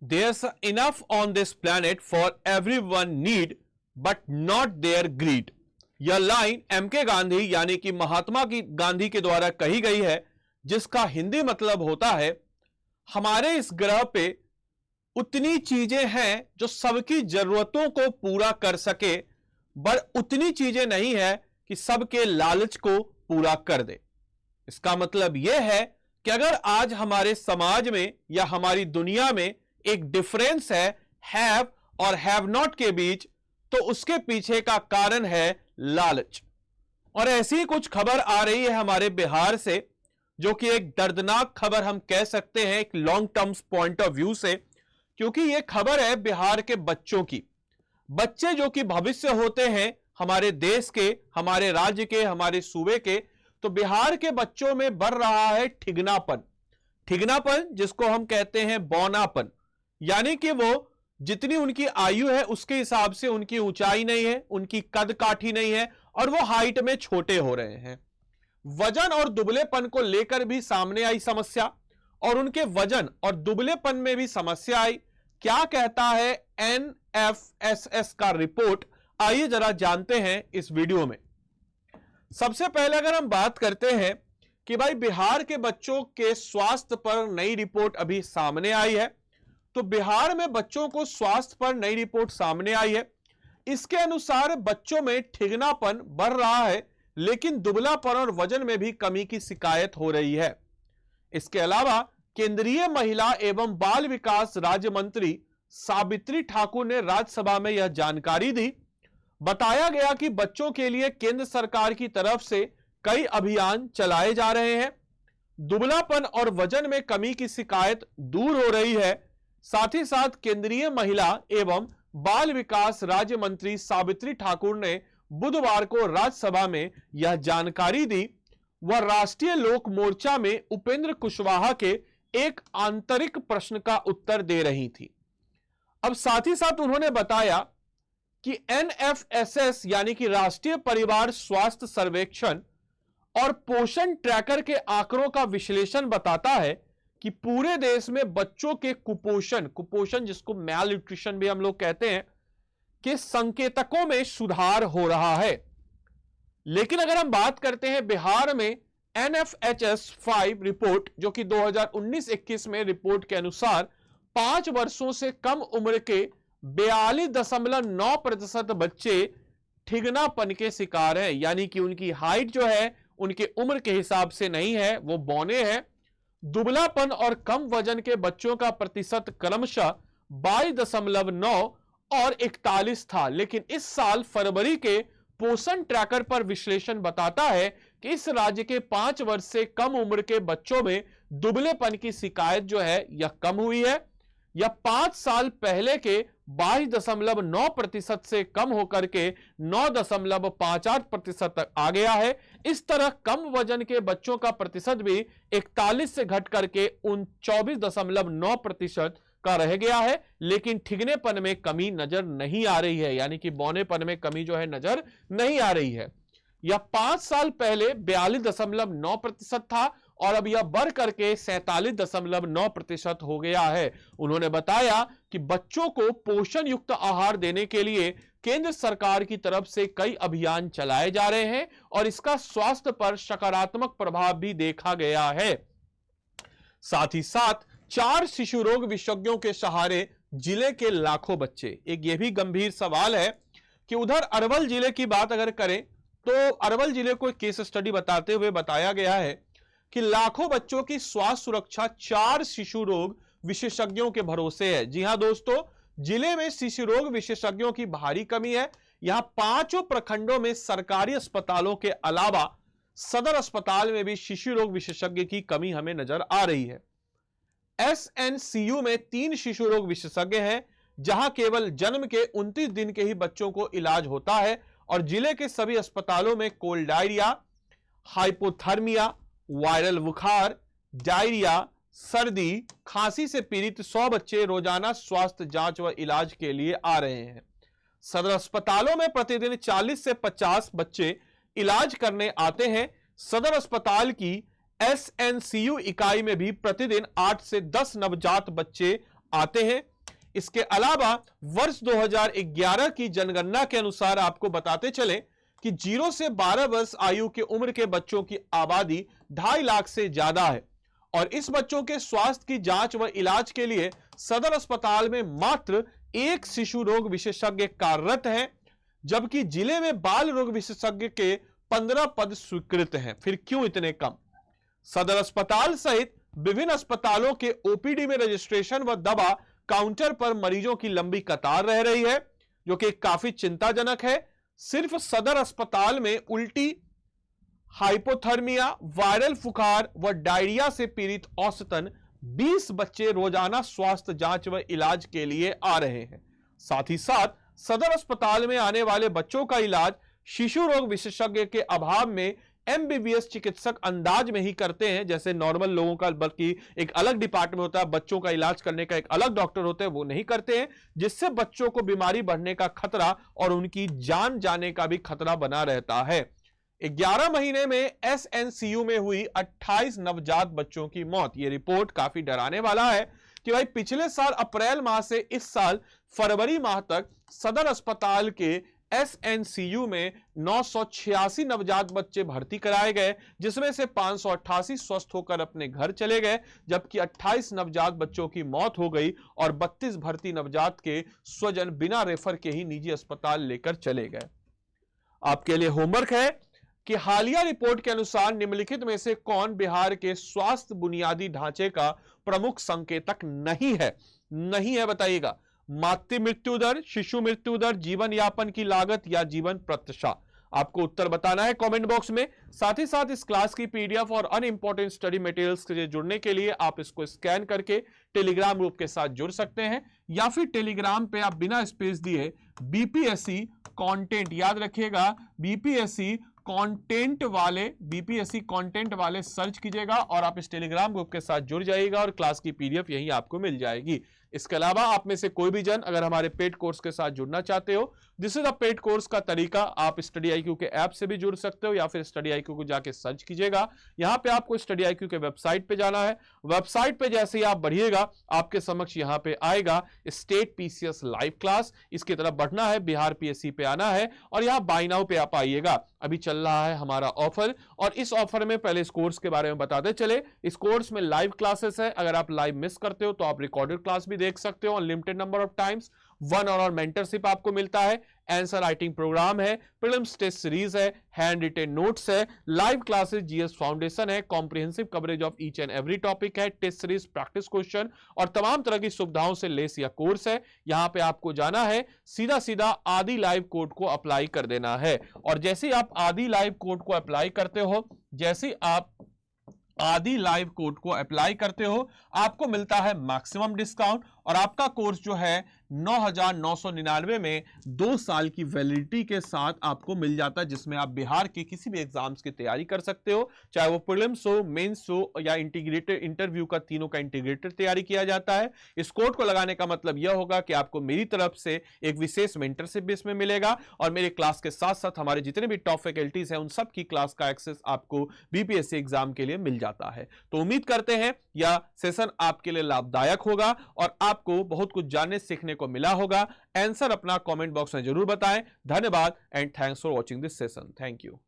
There's enough on this planet for everyone need, but not their greed. यह line MK Gandhi यानी कि महात्मा गांधी के द्वारा कही गई है, जिसका हिंदी मतलब होता है हमारे इस ग्रह पे उतनी चीजें हैं जो सबकी जरूरतों को पूरा कर सके, पर उतनी चीजें नहीं है कि सबके लालच को पूरा कर दे। इसका मतलब यह है कि अगर आज हमारे समाज में या हमारी दुनिया में एक डिफरेंस है हैव और हैव नॉट के बीच, तो उसके पीछे का कारण है लालच। और ऐसी कुछ खबर आ रही है हमारे बिहार से, जो कि एक दर्दनाक खबर हम कह सकते हैं एक long term point of view से, क्योंकि यह खबर है बिहार के बच्चों की। बच्चे जो कि भविष्य होते हैं हमारे देश के, हमारे राज्य के, हमारे सूबे के। तो बिहार के बच्चों में बढ़ रहा है ठिगनापन। ठिगनापन जिसको हम कहते हैं बौनापन, यानी कि वो जितनी उनकी आयु है उसके हिसाब से उनकी ऊंचाई नहीं है, उनकी कद काठी नहीं है और वो हाइट में छोटे हो रहे हैं। वजन और दुबलेपन को लेकर भी सामने आई समस्या, और उनके वजन और दुबलेपन में भी समस्या आई। क्या कहता है एनएफएसएस का रिपोर्ट, आइए जरा जानते हैं इस वीडियो में। सबसे पहले अगर हम बात करते हैं कि भाई बिहार के बच्चों के स्वास्थ्य पर नई रिपोर्ट अभी सामने आई है, तो बिहार में बच्चों को स्वास्थ्य पर नई रिपोर्ट सामने आई है। इसके अनुसार बच्चों में ठिगनापन बढ़ रहा है, लेकिन दुबलापन और वजन में भी कमी की शिकायत हो रही है। इसके अलावा केंद्रीय महिला एवं बाल विकास राज्य मंत्री सावित्री ठाकुर ने राज्यसभा में यह जानकारी दी। बताया गया कि बच्चों के लिए केंद्र सरकार की तरफ से कई अभियान चलाए जा रहे हैं। दुबलापन और वजन में कमी की शिकायत दूर हो रही है। साथ ही साथ केंद्रीय महिला एवं बाल विकास राज्य मंत्री सावित्री ठाकुर ने बुधवार को राज्यसभा में यह जानकारी दी। वह राष्ट्रीय लोक मोर्चा में उपेंद्र कुशवाहा के एक आंतरिक प्रश्न का उत्तर दे रही थी। अब साथ ही साथ उन्होंने बताया कि एनएफएसएस यानी कि राष्ट्रीय परिवार स्वास्थ्य सर्वेक्षण और पोषण ट्रैकर के आंकड़ों का विश्लेषण बताता है कि पूरे देश में बच्चों के कुपोषण जिसको मैल न्यूट्रिशन भी हम लोग कहते हैं, के संकेतकों में सुधार हो रहा है। लेकिन अगर हम बात करते हैं बिहार में एनएफएचएस 5 रिपोर्ट, जो कि 2019-21 में रिपोर्ट के अनुसार 5 वर्षों से कम उम्र के 42.9% बच्चे ठिगनापन के शिकार हैं, यानी कि उनकी हाइट जो है उनके उम्र के हिसाब से नहीं है, वो बौने हैं। दुबलापन और कम वजन के बच्चों का प्रतिशत क्रमशः 22.9 और 41 था। लेकिन इस साल फरवरी के पोषण ट्रैकर पर विश्लेषण बताता है कि इस राज्य के 5 वर्ष से कम उम्र के बच्चों में दुबलेपन की शिकायत जो है यह कम हुई है। यह 5 साल पहले के 22.9% से कम होकर के 9.58% तक आ गया है। इस तरह कम वजन के बच्चों का प्रतिशत भी 41 से घट करके 24.9% का रह गया है। लेकिन ठिगनेपन में कमी नजर नहीं आ रही है, यानी कि बौनेपन में कमी जो है नजर नहीं आ रही है। यह 5 साल पहले 42.9% था और अब यह बढ़ करके 47.9% हो गया है। उन्होंने बताया कि बच्चों को पोषण युक्त आहार देने के लिए केंद्र सरकार की तरफ से कई अभियान चलाए जा रहे हैं और इसका स्वास्थ्य पर सकारात्मक प्रभाव भी देखा गया है। साथ ही साथ 4 शिशु रोग विशेषज्ञों के सहारे जिले के लाखों बच्चे। एक यह भी गंभीर सवाल है कि उधर अरवल जिले की बात अगर करें तो अरवल जिले को एक केस स्टडी बताते हुए बताया गया है कि लाखों बच्चों की स्वास्थ्य सुरक्षा 4 शिशु रोग विशेषज्ञों के भरोसे है। जी हां दोस्तों, जिले में शिशु रोग विशेषज्ञों की भारी कमी है। यहां 5 प्रखंडों में सरकारी अस्पतालों के अलावा सदर अस्पताल में भी शिशु रोग विशेषज्ञ की कमी हमें नजर आ रही है। एसएनसीयू में 3 शिशु रोग विशेषज्ञ हैं, जहां केवल जन्म के 29 दिन के ही बच्चों को इलाज होता है और जिले के सभी अस्पतालों में कोल्ड डायरिया, हाइपोथर्मिया, वायरल बुखार, डायरिया, सर्दी, खांसी से पीड़ित 100 बच्चे रोजाना स्वास्थ्य जांच व इलाज के लिए आ रहे हैं। सदर अस्पतालों में प्रतिदिन 40 से 50 बच्चे इलाज करने आते हैं। सदर अस्पताल की एसएनसीयू इकाई में भी प्रतिदिन 8 से 10 नवजात बच्चे आते हैं। इसके अलावा वर्ष 2011 की जनगणना के अनुसार आपको बताते चले कि 0 से 12 वर्ष आयु के उम्र के बच्चों की आबादी 2.5 लाख से ज्यादा है और इस बच्चों के स्वास्थ्य की जांच व इलाज के लिए सदर अस्पताल में मात्र 1 शिशु रोग विशेषज्ञ कार्यरत है, जबकि जिले में बाल रोग विशेषज्ञ के 15 पद स्वीकृत हैं। फिर क्यों इतने कम? सदर अस्पताल सहित विभिन्न अस्पतालों के ओपीडी में रजिस्ट्रेशन व दवा काउंटर पर मरीजों की लंबी कतार रह रही है, जो कि काफी चिंताजनक है। सिर्फ सदर अस्पताल में उल्टी, हाइपोथर्मिया, वायरल बुखार व डायरिया से पीड़ित औसतन 20 बच्चे रोजाना स्वास्थ्य जांच व इलाज के लिए आ रहे हैं। साथ ही साथ सदर अस्पताल में आने वाले बच्चों का इलाज शिशु रोग विशेषज्ञ के अभाव में एमबीबीएस चिकित्सक अंदाज में ही करते हैं, जैसे नॉर्मल लोगों का, बल्कि एक अलग डिपार्टमेंट होता है, बच्चों का इलाज करने का एक अलग डॉक्टर होते हैं, वो नहीं करते हैं, जिससे बच्चों को बीमारी बढ़ने का खतरा और उनकी जान जाने का भी खतरा बना रहता है। 11 महीने में एसएनसीयू में हुई 28 नवजात बच्चों की मौत। यह रिपोर्ट काफी डराने वाला है कि भाई पिछले साल अप्रैल माह से इस साल फरवरी माह तक सदर अस्पताल के एसएनसीयू में 986 नवजात बच्चे भर्ती कराए गए, जिसमें से 588 स्वस्थ होकर अपने घर चले गए, जबकि 28 नवजात बच्चों की मौत हो गई और 32 भर्ती नवजात के स्वजन बिना रेफर के ही निजी अस्पताल लेकर चले गए। आपके लिए होमवर्क है कि हालिया रिपोर्ट के अनुसार निम्नलिखित में से कौन बिहार के स्वास्थ्य बुनियादी ढांचे का प्रमुख संकेतक नहीं है? नहीं है, बताइएगा। मातृ मृत्यु दर, शिशु मृत्यु दर, जीवन यापन की लागत या जीवन प्रत्याशा? आपको उत्तर बताना है कमेंट बॉक्स में। साथ ही साथ इस क्लास की पीडीएफ और अन इंपॉर्टेंट स्टडी मटेरियल्स से जुड़ने के लिए आप इसको स्कैन करके टेलीग्राम ग्रुप के साथ जुड़ सकते हैं, या फिर टेलीग्राम पे आप बिना स्पेस दिए बीपीएससी कंटेंट, याद रखिएगा बीपीएससी कंटेंट वाले सर्च कीजिएगा और आप इस टेलीग्राम ग्रुप के साथ जुड़ जाइएगा और क्लास की पीडीएफ यही आपको मिल जाएगी। इसके अलावा आप में से कोई भी जन अगर हमारे पेड कोर्स के साथ जुड़ना चाहते हो, this is a paid course का तरीका, आप स्टडी आईक्यू के ऐप से भी जुड़ सकते हो या फिर स्टडी आईक्यू को जाके सर्च कीजिएगा। यहां पे आपको स्टडी आईक्यू के वेबसाइट पे जाना है। वेबसाइट पे जैसे ही आप बढ़िएगा आपके समक्ष यहां पे आएगा स्टेट पीसीएस लाइव क्लास, इसकी तरफ बढ़ना है, बिहार पीएससी पे आना है और यहां बाय नाउ पे आप आइएगा। अभी चल रहा है हमारा ऑफर और इस ऑफर में पहले इस कोर्स के बारे में बताते चले। इस कोर्स में लाइव क्लासेस है, अगर आप लाइव मिस करते हो तो आप रिकॉर्डेड क्लास भी देख सकते हो unlimited number of times. 1 on mentorship आपको मिलता है, आंसर राइटिंग प्रोग्राम है, प्रीलिम्स टेस्ट सीरीज है, हैंड रिटेन नोट्स है, लाइव क्लासेस, जीएस फाउंडेशन है, comprehensive coverage of each and every topic है, टेस्ट सीरीज, प्रैक्टिस क्वेश्चन और तमाम तरह की सुविधाओं से लेस यह कोर्स है। यहां पे आपको जाना है, सीधा सीधा आदि लाइव कोड को अप्लाई कर देना है और जैसे ही आप आदि लाइव कोड को अप्लाई करते हो, जैसे आप आदि लाइव कोड को अप्लाई करते हो आपको मिलता है मैक्सिमम डिस्काउंट और आपका कोर्स जो है 9,999 में 2 साल की वैलिडिटी के साथ आपको मिल जाता है, जिसमें आप बिहार के किसी भी एग्जाम्स की तैयारी कर सकते हो, चाहे वो प्रीलिम्स हो, मेंस हो या इंटीग्रेटेड इंटरव्यू का, तीनों का इंटीग्रेटेड तैयारी किया जाता है। इस कोड को लगाने का मतलब यह होगा कि आपको मेरी तरफ से एक विशेष मेंटरशिप भी इसमें मिलेगा और मेरे क्लास के साथ साथ हमारे जितने भी टॉप फैकल्टीज हैं उन सब की क्लास का एक्सेस आपको बीपीएससी एग्जाम के लिए मिल जाता है। तो उम्मीद करते हैं यह सेशन आपके लिए लाभदायक होगा और आपको बहुत कुछ जानने सीखने को मिला होगा। आंसर अपना कमेंट बॉक्स में जरूर बताएं। धन्यवाद and thanks for watching this session. Thank you.